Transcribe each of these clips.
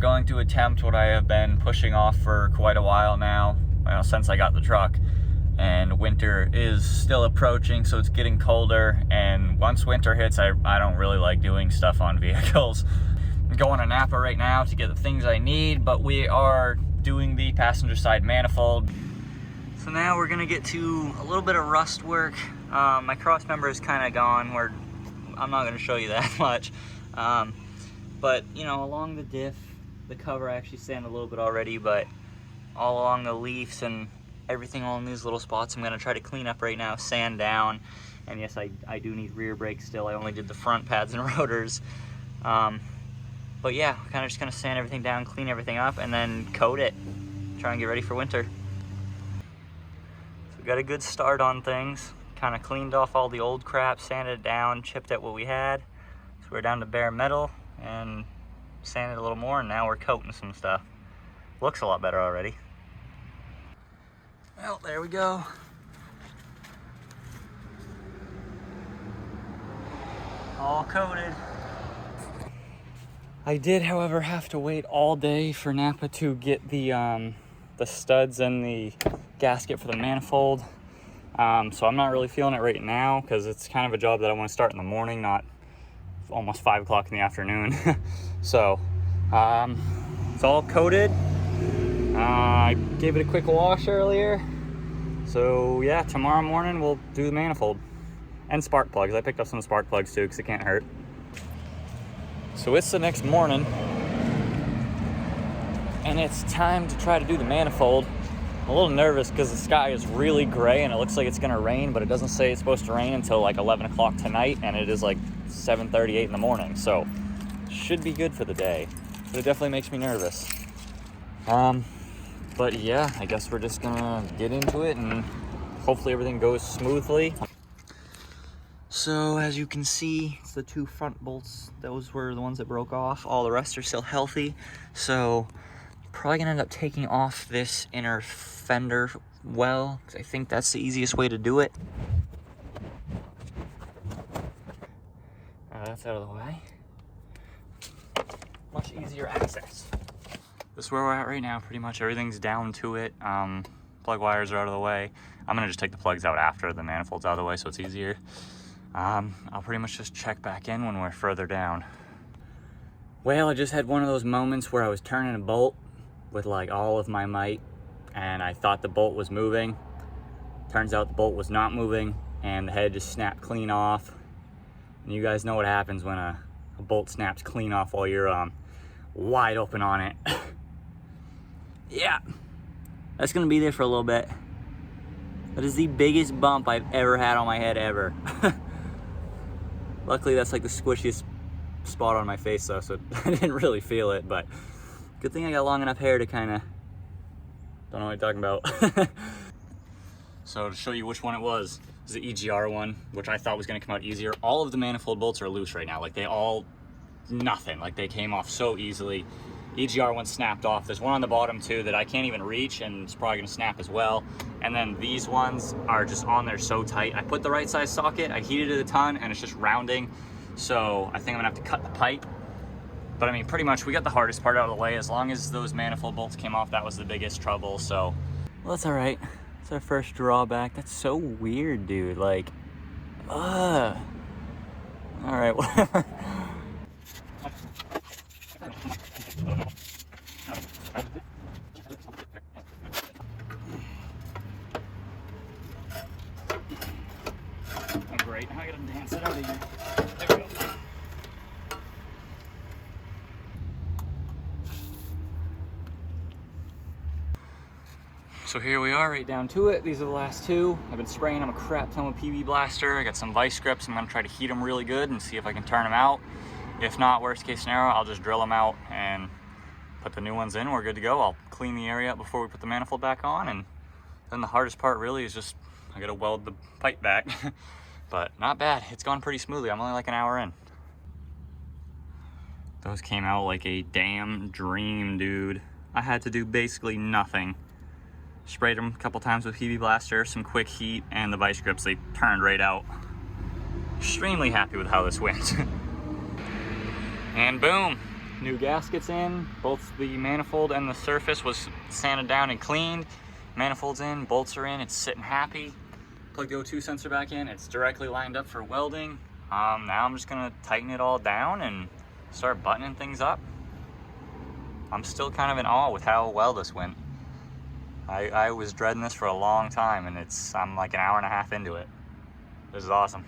going to attempt what I have been pushing off for quite a while now, since I got the truck. And winter is still approaching, so it's getting colder. And once winter hits, I don't really like doing stuff on vehicles. I'm going to Napa right now to get the things I need, but we are doing the passenger side manifold. So now we're gonna get to a little bit of rust work. My cross member is kind of gone. I'm not gonna show you that much. But along the diff, the cover I actually sanded a little bit already, but all along the leaves and everything along these little spots, I'm gonna try to clean up right now, sand down. And yes, I do need rear brakes still. I only did the front pads and rotors. But yeah, kind of just gonna sand everything down, clean everything up, and then coat it. Try and get ready for winter. So we got a good start on things. Kind of cleaned off all the old crap, sanded it down, chipped at what we had. So we're down to bare metal and sanded a little more, and now we're coating some stuff. Looks a lot better already. Well, there we go. All coated. I did, however, have to wait all day for Napa to get the studs and the gasket for the manifold. So I'm not really feeling it right now because it's kind of a job that I want to start in the morning, not almost 5 o'clock in the afternoon. So it's all coated. I gave it a quick wash earlier. So yeah, tomorrow morning we'll do the manifold and spark plugs. I picked up some spark plugs too because it can't hurt. So it's the next morning and it's time to try to do the manifold. I'm a little nervous because the sky is really gray and it looks like it's gonna rain, but it doesn't say it's supposed to rain until like 11 o'clock tonight, and it is like 7:38 in the morning, so should be good for the day, but it definitely makes me nervous. But yeah, I guess we're just gonna get into it and hopefully everything goes smoothly. So as you can see, it's the 2 front bolts. Those were the ones that broke off. All the rest are still healthy. So probably gonna end up taking off this inner fender well, because I think that's the easiest way to do it. That's out of the way. Much easier access. This is where we're at right now. Pretty much everything's down to it. Plug wires are out of the way. I'm gonna just take the plugs out after the manifold's out of the way so it's easier. I'll pretty much just check back in when we're further down. Well, I just had one of those moments where I was turning a bolt with like all of my might, and I thought the bolt was moving. Turns out the bolt was not moving, and the head just snapped clean off. And you guys know what happens when a bolt snaps clean off while you're wide open on it. Yeah, that's gonna be there for a little bit. That is the biggest bump I've ever had on my head ever. Luckily, that's like the squishiest spot on my face though, so I didn't really feel it, but good thing I got long enough hair to kind of, don't know what I'm talking about. So to show you which one it was, this is the EGR one, which I thought was gonna come out easier. All of the manifold bolts are loose right now. Like nothing, like they came off so easily. EGR one snapped off. There's one on the bottom too that I can't even reach, and it's probably gonna snap as well. And then these ones are just on there so tight. I put the right size socket, I heated it a ton, and it's just rounding. So I think I'm gonna have to cut the pipe. But I mean, pretty much we got the hardest part out of the way. As long as those manifold bolts came off, that was the biggest trouble, so. Well, that's all right. It's our first drawback. That's so weird, dude. Like, all right, whatever. Oh, great, I gotta dance it out of here. There we go. So here we are, right down to it. These are the last 2. I've been spraying them a crap ton with PB Blaster. I got some vice grips. I'm gonna try to heat them really good and see if I can turn them out. If not, worst case scenario, I'll just drill them out and put the new ones in. We're good to go. I'll clean the area up before we put the manifold back on, and then the hardest part really is just I gotta weld the pipe back. But not bad. It's gone pretty smoothly. I'm only like an hour in. Those came out like a damn dream, dude. I had to do basically nothing. Sprayed them a couple times with PB Blaster, some quick heat, and the vice grips, they turned right out. Extremely happy with how this went. And boom, new gaskets in. Both the manifold and the surface was sanded down and cleaned. Manifold's in, bolts are in, it's sitting happy. Plug the O2 sensor back in, it's directly lined up for welding. Now I'm just gonna tighten it all down and start buttoning things up. I'm still kind of in awe with how well this went. I was dreading this for a long time, and I'm like an hour and a half into it. This is awesome.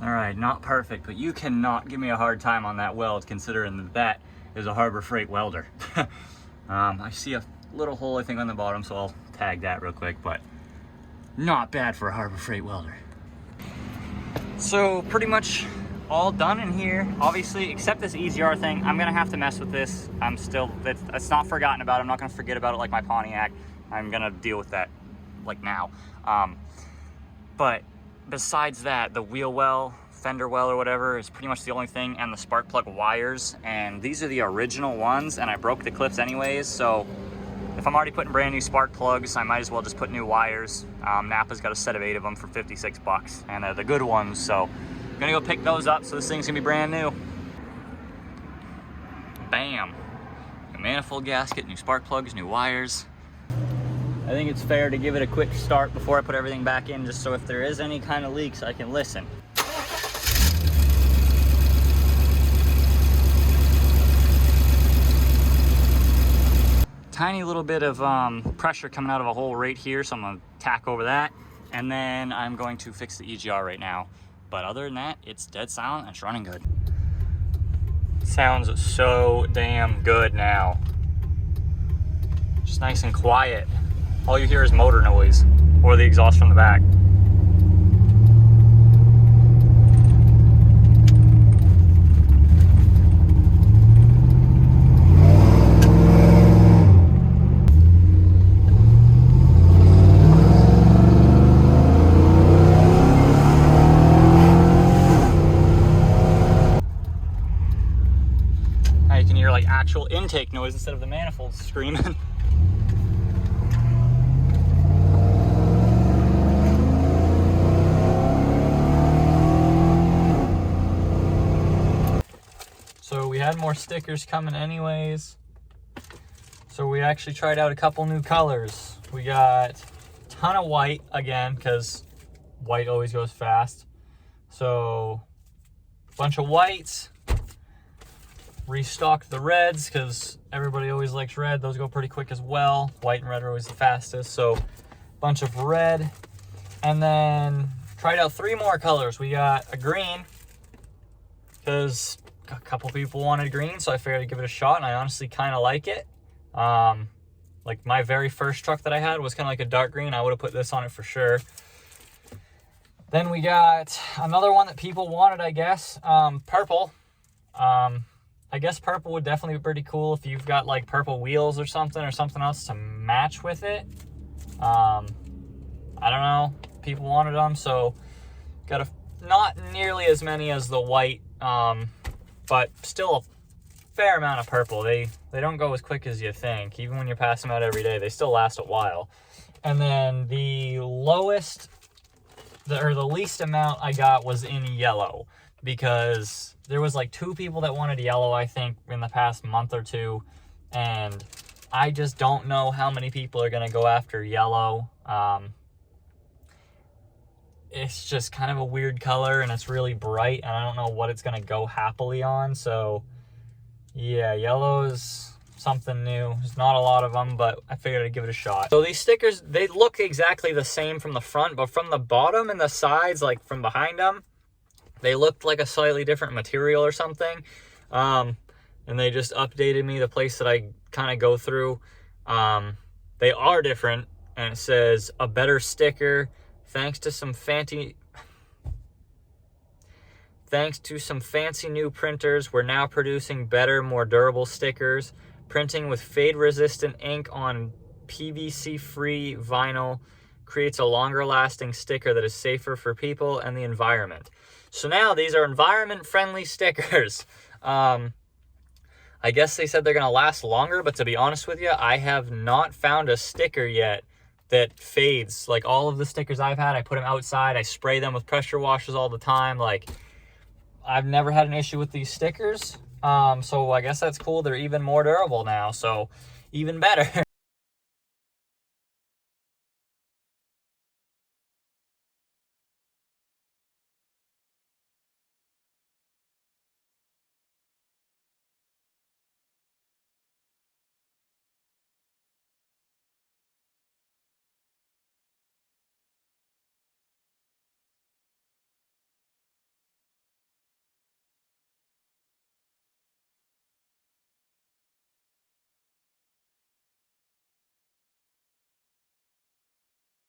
All right, not perfect, but you cannot give me a hard time on that weld, considering that that is a Harbor Freight welder. I see a little hole, I think, on the bottom, so I'll tag that real quick, but not bad for a Harbor Freight welder. So pretty much all done in here, obviously, except this EGR thing. I'm gonna have to mess with this. It's not forgotten about. I'm not gonna forget about it like my Pontiac. I'm gonna deal with that like now. But besides that, the wheel well, fender well or whatever is pretty much the only thing, and the spark plug wires. And these are the original ones, and I broke the clips anyways, so if I'm already putting brand new spark plugs, I might as well just put new wires. Napa's got a set of 8 of them for 56 bucks, and they're the good ones, so I'm gonna go pick those up, so this thing's gonna be brand new. Bam. New manifold gasket, new spark plugs, new wires. I think it's fair to give it a quick start before I put everything back in, just so if there is any kind of leaks, I can listen. Tiny little bit of pressure coming out of a hole right here, so I'm gonna tack over that, and then I'm going to fix the EGR right now. But other than that, it's dead silent and it's running good. Sounds so damn good now. Just nice and quiet. All you hear is motor noise or the exhaust from the back. Now you can hear like actual intake noise instead of the manifold screaming. So we had more stickers coming anyways. So we actually tried out a couple new colors. We got a ton of white again, because white always goes fast. So a bunch of whites. Restocked the reds, because everybody always likes red. Those go pretty quick as well. White and red are always the fastest. So a bunch of red. And then tried out 3 more colors. We got a green, because a couple people wanted green, so I figured I'd give it a shot, and I honestly kind of like it. Like my very first truck that I had was kind of like a dark green. I would have put this on it for sure. Then we got another one that people wanted, I guess, purple. I guess purple would definitely be pretty cool if you've got like purple wheels or something else to match with it. I don't know, people wanted them, so got not nearly as many as the white, but still a fair amount of purple. They don't go as quick as you think. Even when you're passing them out every day, they still last a while. And then the lowest, or the least amount I got was in yellow, because there was like 2 people that wanted yellow, I think, in the past month or 2. And I just don't know how many people are going to go after yellow. It's just kind of a weird color, and it's really bright, and I don't know what it's going to go happily on. So yeah, yellow is something new. There's not a lot of them, but I figured I'd give it a shot. So these stickers, they look exactly the same from the front, but from the bottom and the sides, like from behind them, they looked like a slightly different material or something. And they just updated me the place that I kind of go through. They are different, and it says a better sticker thanks to some fancy new printers. We're now producing better, more durable stickers. Printing with fade-resistant ink on PVC-free vinyl creates a longer-lasting sticker that is safer for people and the environment. So now these are environment-friendly stickers. I I guess they said they're going to last longer, but to be honest with you, I have not found a sticker yet that fades. Like all of the stickers I've had, I put them outside. I spray them with pressure washers all the time. Like I've never had an issue with these stickers. So I guess that's cool. They're even more durable now. So even better.